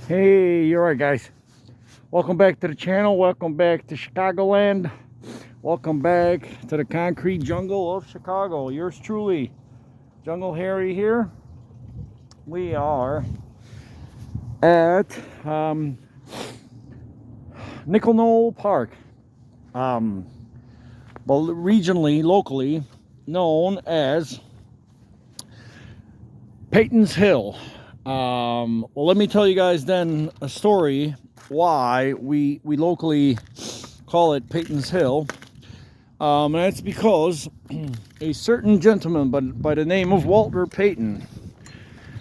Hey, you're right, guys. Welcome back to the channel. Welcome back to Chicagoland. Welcome back to the concrete jungle of Chicago. Yours truly, Jungle Harry here. We are at Nickel Knoll Park, well, regionally, locally known as Payton's Hill. Well, let me tell you guys then a story why we locally call it Payton's Hill. And that's because a certain gentleman by the name of Walter Payton,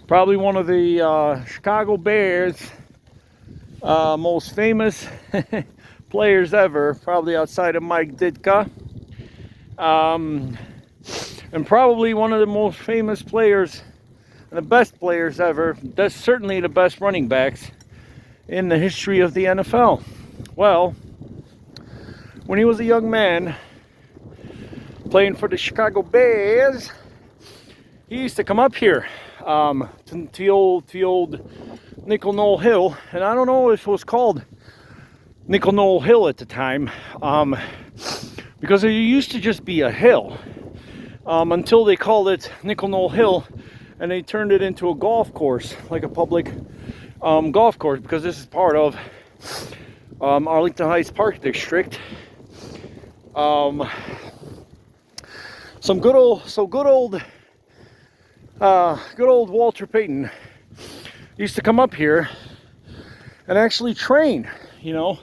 probably one of the Chicago Bears' most famous players ever, probably outside of Mike Ditka, and probably one of the most famous players and the best players ever. That's certainly the best running backs in the history of the NFL. Well, when he was a young man playing for the Chicago Bears, he used to come up here to the old Nickel Knoll Hill, and I don't know if it was called Nickel Knoll Hill at the time, because it used to just be a hill until they called it Nickel Knoll Hill, and they turned it into a golf course, like a public golf course, because this is part of Arlington Heights Park District. Good old Walter Payton used to come up here and actually train, you know.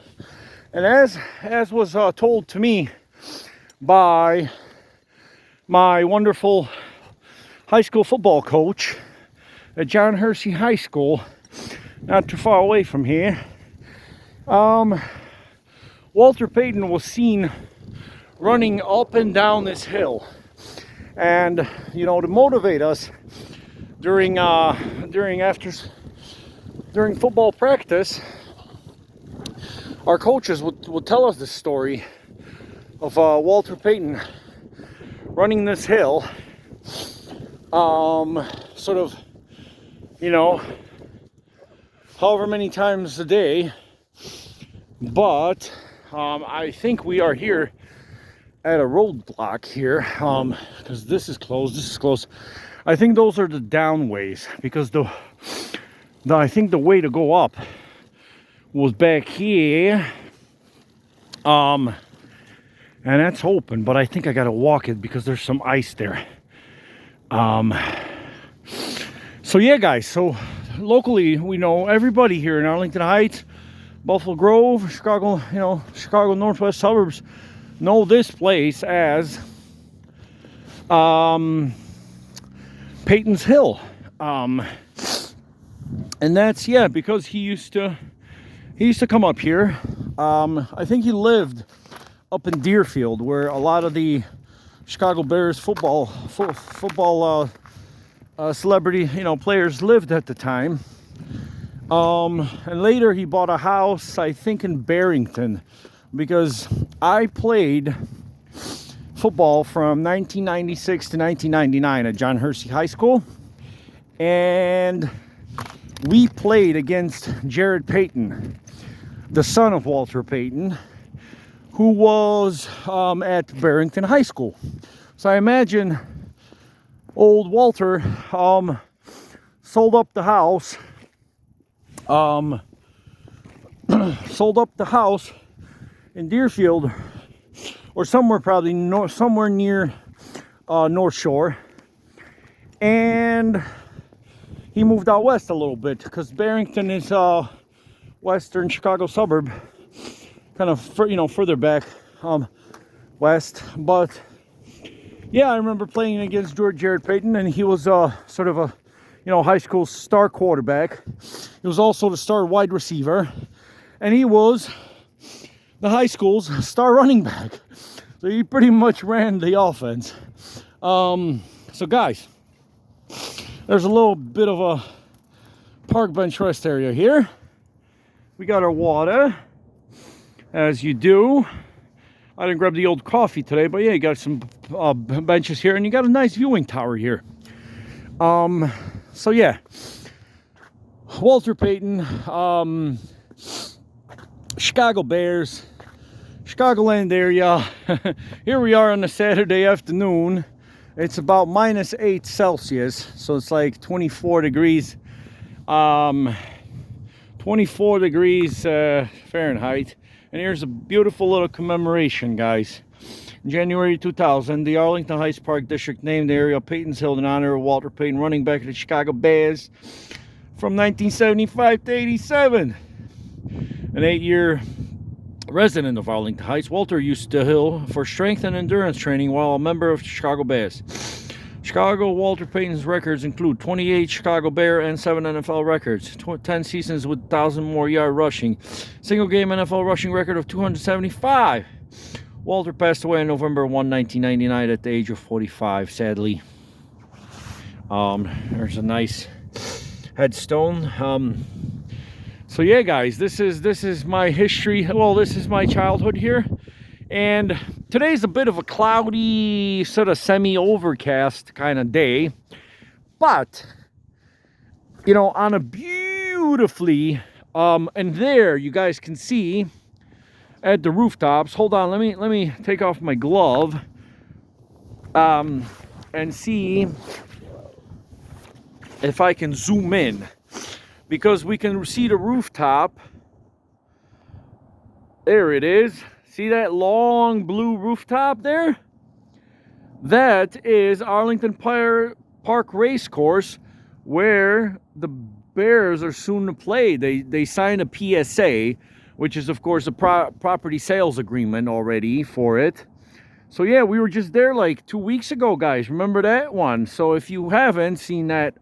And as was told to me by my wonderful high school football coach at John Hersey High School, not too far away from here, Walter Payton was seen running up and down this hill. And, you know, to motivate us during football practice, our coaches would tell us this story of Walter Payton running this hill, sort of, you know, however many times a day. But I think we are here at a roadblock here, because this is closed. I think those are the down ways, because I think the way to go up was back here, and that's open, but I think I gotta walk it because there's some ice there. So yeah, guys, so locally we know everybody here in Arlington Heights, Buffalo Grove, Chicago, you know, Chicago northwest suburbs know this place as Payton's Hill. And that's, yeah, because he used to come up here. I think he lived up in Deerfield, where a lot of the Chicago Bears football celebrity, you know, players lived at the time. And later he bought a house, I think, in Barrington, because I played football from 1996 to 1999 at John Hersey High School, and we played against Jared Payton, the son of Walter Payton, who was at Barrington High School. So I imagine old Walter sold up the house in Deerfield, or somewhere, probably somewhere near North Shore, and he moved out west a little bit, because Barrington is western Chicago suburb, kind of, you know, further back west. But yeah, I remember playing against Jared Payton, and he was sort of a, you know, high school star quarterback. He was also the star wide receiver, and he was the high school's star running back. So he pretty much ran the offense. So guys, there's a little bit of a park bench rest area here. We got our water, as you do. I didn't grab the old coffee today, but yeah, you got some benches here, and you got a nice viewing tower here. So yeah, Walter Payton, Chicago Bears, Chicagoland area. Here we are on a Saturday afternoon. It's about -8 Celsius, so it's like 24 degrees. 24 degrees Fahrenheit. And here's a beautiful little commemoration, guys. In January 2000, the Arlington Heights Park District named the area Payton's Hill in honor of Walter Payton, running back of the Chicago Bears from 1975 to 87. An 8-year resident of Arlington Heights, Walter used the hill for strength and endurance training while a member of the Chicago Bears. Chicago Walter Payton's records include 28 Chicago Bear and 7 NFL records, 10 seasons with 1,000 more yard rushing, single game NFL rushing record of 275. Walter passed away on November 1, 1999 at the age of 45, sadly. There's a nice headstone. So yeah, guys, this is my history. Well, this is my childhood here. And today's a bit of a cloudy, sort of semi-overcast kind of day. But, you know, on a beautifully, and there you guys can see at the rooftops. Hold on, let me take off my glove and see if I can zoom in, because we can see the rooftop. There it is. See that long blue rooftop there? That is Arlington Park Racecourse, where the Bears are soon to play. They signed a PSA, which is, of course, a property sales agreement already for it. So, yeah, we were just there like 2 weeks ago, guys. Remember that one? So, if you haven't seen that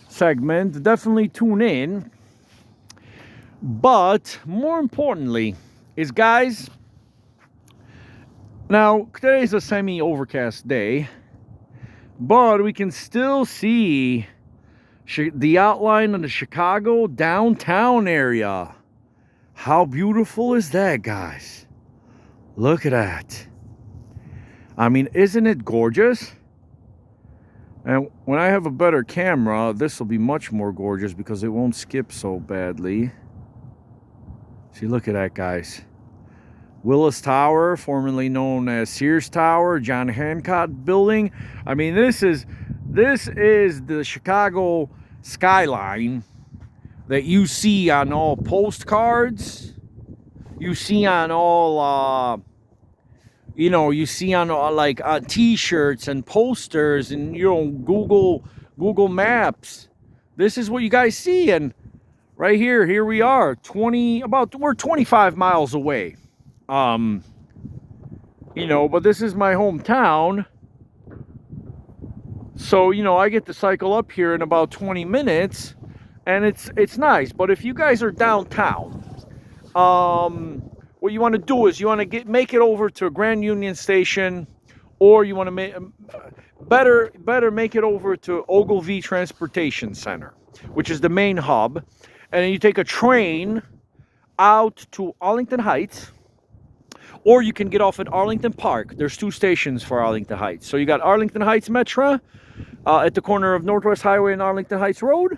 segment, definitely tune in. But, more importantly, is, guys, now today's a semi-overcast day, but we can still see the outline of the Chicago downtown area. How beautiful is that, guys? Look at that. I mean, isn't it gorgeous? And when I have a better camera, this will be much more gorgeous because it won't skip so badly. See, look at that, guys. Willis Tower, formerly known as Sears Tower, John Hancock Building. I mean, this is the Chicago skyline that you see on all postcards. You see on all, you see on like T-shirts and posters and Google Maps. This is what you guys see, and right here we are. We're 25 miles away. But this is my hometown. So, I get to cycle up here in about 20 minutes, and it's nice. But if you guys are downtown, what you want to do is you want to make it over to Grand Union Station, or you want to make better make it over to Ogilvie Transportation Center, which is the main hub, and then you take a train out to Arlington Heights. Or you can get off at Arlington Park. There's 2 stations for Arlington Heights. So you got Arlington Heights Metro at the corner of Northwest Highway and Arlington Heights Road.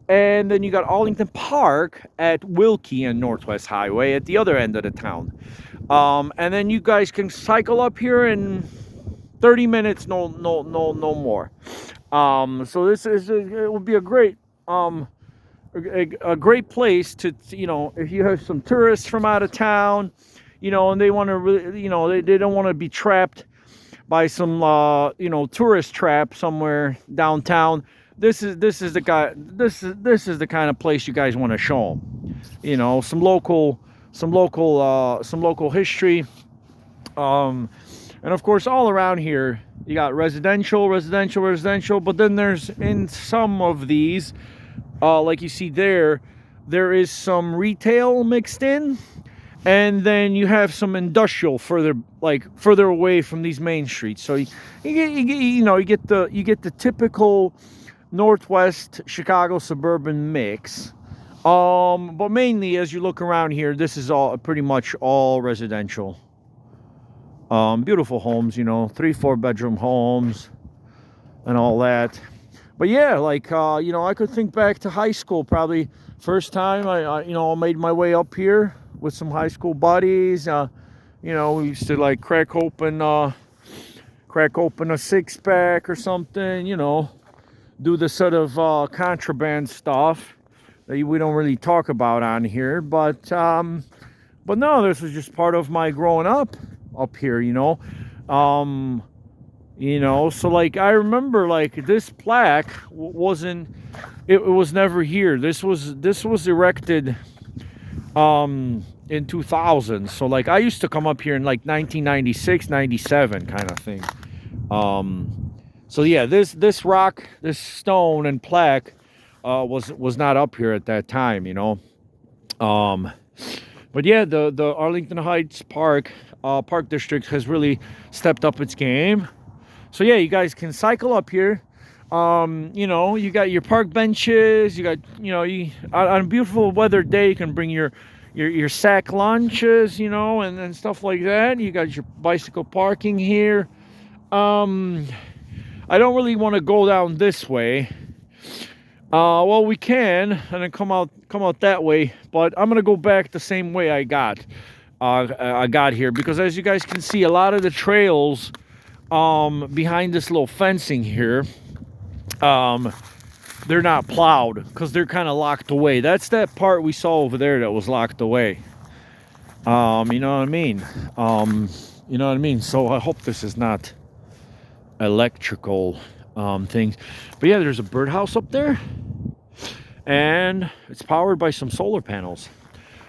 And then you got Arlington Park at Wilkie and Northwest Highway at the other end of the town. And then you guys can cycle up here in 30 minutes, no more. So it would be a great great place to, if you have some tourists from out of town, and they want to really, they don't want to be trapped by some, tourist trap somewhere downtown. This is the kind of place you guys want to show them. Some local history. And of course, all around here, you got residential. But then there's, in some of these, like you see there is some retail mixed in. And then you have some industrial further away from these main streets. So you get the typical Northwest Chicago suburban mix. But mainly, as you look around here, this is pretty much all residential. Beautiful homes, 3-4 bedroom homes and all that. But yeah, like, I could think back to high school. Probably first time I made my way up here with some high school buddies. We used to like crack open a six pack or something. Do the sort of contraband stuff that we don't really talk about on here. But no, this was just part of my growing up here. So like I remember like this plaque wasn't, it was never here. This was erected in 2000. So like I used to come up here in like 1996, 97 kind of thing. So yeah, this rock, this stone and plaque was not up here at that time, But yeah, the Arlington Heights Park District has really stepped up its game. So yeah, you guys can cycle up here. You got your park benches. You got, on a beautiful weather day, you can bring your sack lunches, and stuff like that. You got your bicycle parking here. I don't really want to go down this way. Well, we can, and then come out that way. But I'm gonna go back the same way I got here, because as you guys can see, a lot of the trails behind this little fencing here, they're not plowed because they're kind of locked away. That's that part we saw over there that was locked away. You know what I mean? So I hope this is not electrical things. But yeah, there's a birdhouse up there, and it's powered by some solar panels.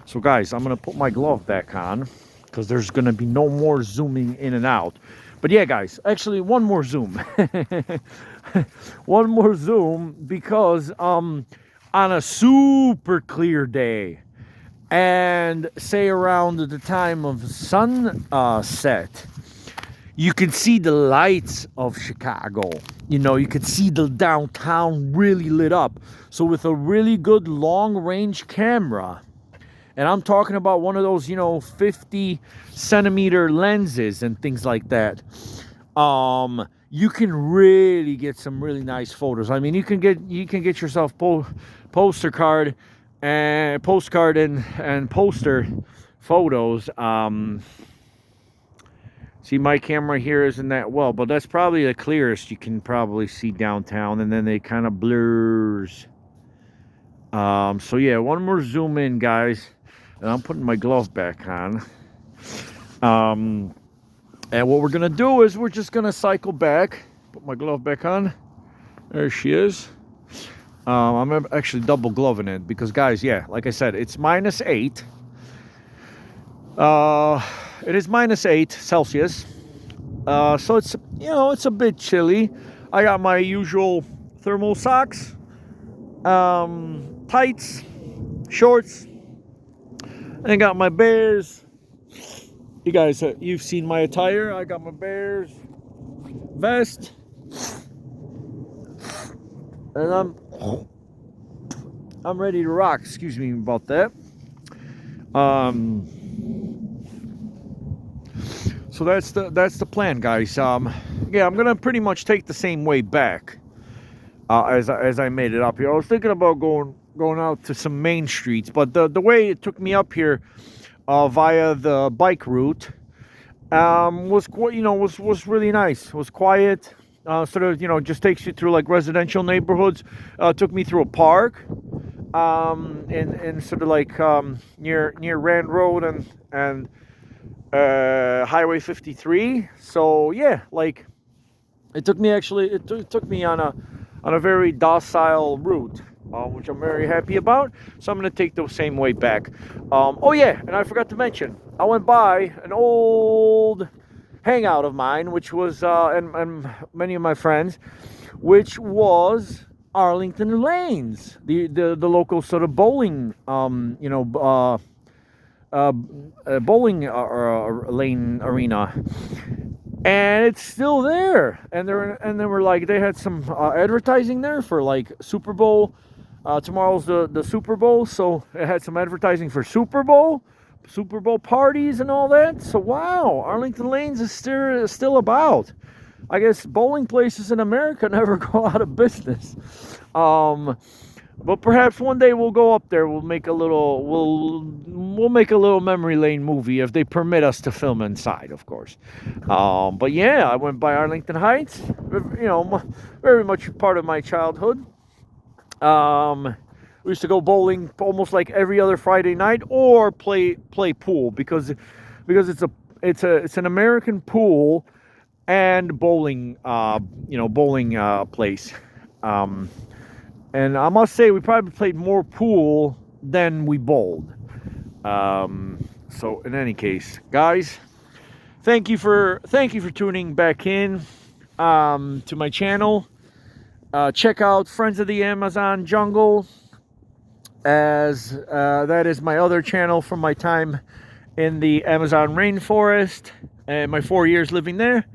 So guys, I'm gonna put my glove back on because there's gonna be no more zooming in and out. But yeah, guys, actually one more zoom. One more zoom, because on a super clear day, and say around the time of sunset, you can see the lights of Chicago. You could see the downtown really lit up. So with a really good long range camera, and I'm talking about one of those, 50 centimeter lenses and things like that, you can really get some really nice photos. I mean, you can get yourself postcard and poster photos. See, my camera here isn't that well, but that's probably the clearest you can probably see downtown, and then it kind of blurs. So yeah, one more zoom in, guys, and I'm putting my glove back on. And what we're gonna do is we're just gonna cycle back. Put my glove back on. There she is. I'm actually double gloving it because, guys, yeah, like I said, it's -8. It is -8 Celsius. So it's, it's a bit chilly. I got my usual thermal socks, tights, shorts, and got my Bears. You guys, you've seen my attire. I got my Bears vest, and I'm ready to rock. Excuse me about that. So that's the plan, guys. Yeah, I'm gonna pretty much take the same way back as I made it up here. I was thinking about going out to some main streets, but the way it took me up here via the bike route was really nice. It was quiet. Sort of, just takes you through like residential neighborhoods. Took me through a park, and sort of like near Rand Road and Highway 53. So yeah, like it took me on a very docile route, which I'm very happy about. So I'm gonna take the same way back. Oh yeah, and I forgot to mention, I went by an old hangout of mine, which was and many of my friends, which was Arlington Lanes, the local sort of bowling bowling lane arena, and it's still there. And they were like, they had some advertising there for like Super Bowl. Tomorrow's the Super Bowl, so it had some advertising for Super Bowl parties and all that. So wow, Arlington Lanes is still about. I guess bowling places in America never go out of business. But perhaps one day we'll go up there. We'll make a little. We'll make a little memory lane movie if they permit us to film inside, of course. But yeah, I went by Arlington Heights. You know, very much part of my childhood. We used to go bowling almost like every other Friday night, or play pool because it's an American pool and bowling place. And I must say we probably played more pool than we bowled. So in any case, guys, thank you for tuning back in to my channel. Check out Friends of the Amazon Jungle, as that is my other channel from my time in the Amazon rainforest and my 4 years living there.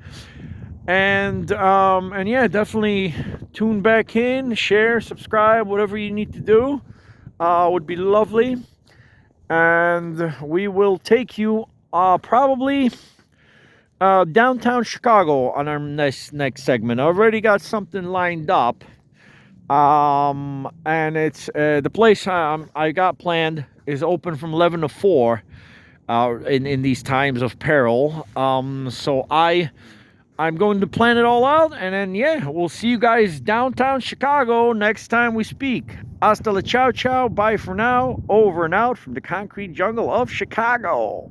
And yeah, definitely tune back in, share, subscribe, whatever you need to do would be lovely. And we will take you probably downtown Chicago on our next segment. I already got something lined up. And it's the place I got planned is open from 11 to 4 in these times of peril. So I'm going to plan it all out, and then yeah, we'll see you guys downtown Chicago next time we speak. Hasta la ciao ciao, bye for now, over and out from the concrete jungle of Chicago.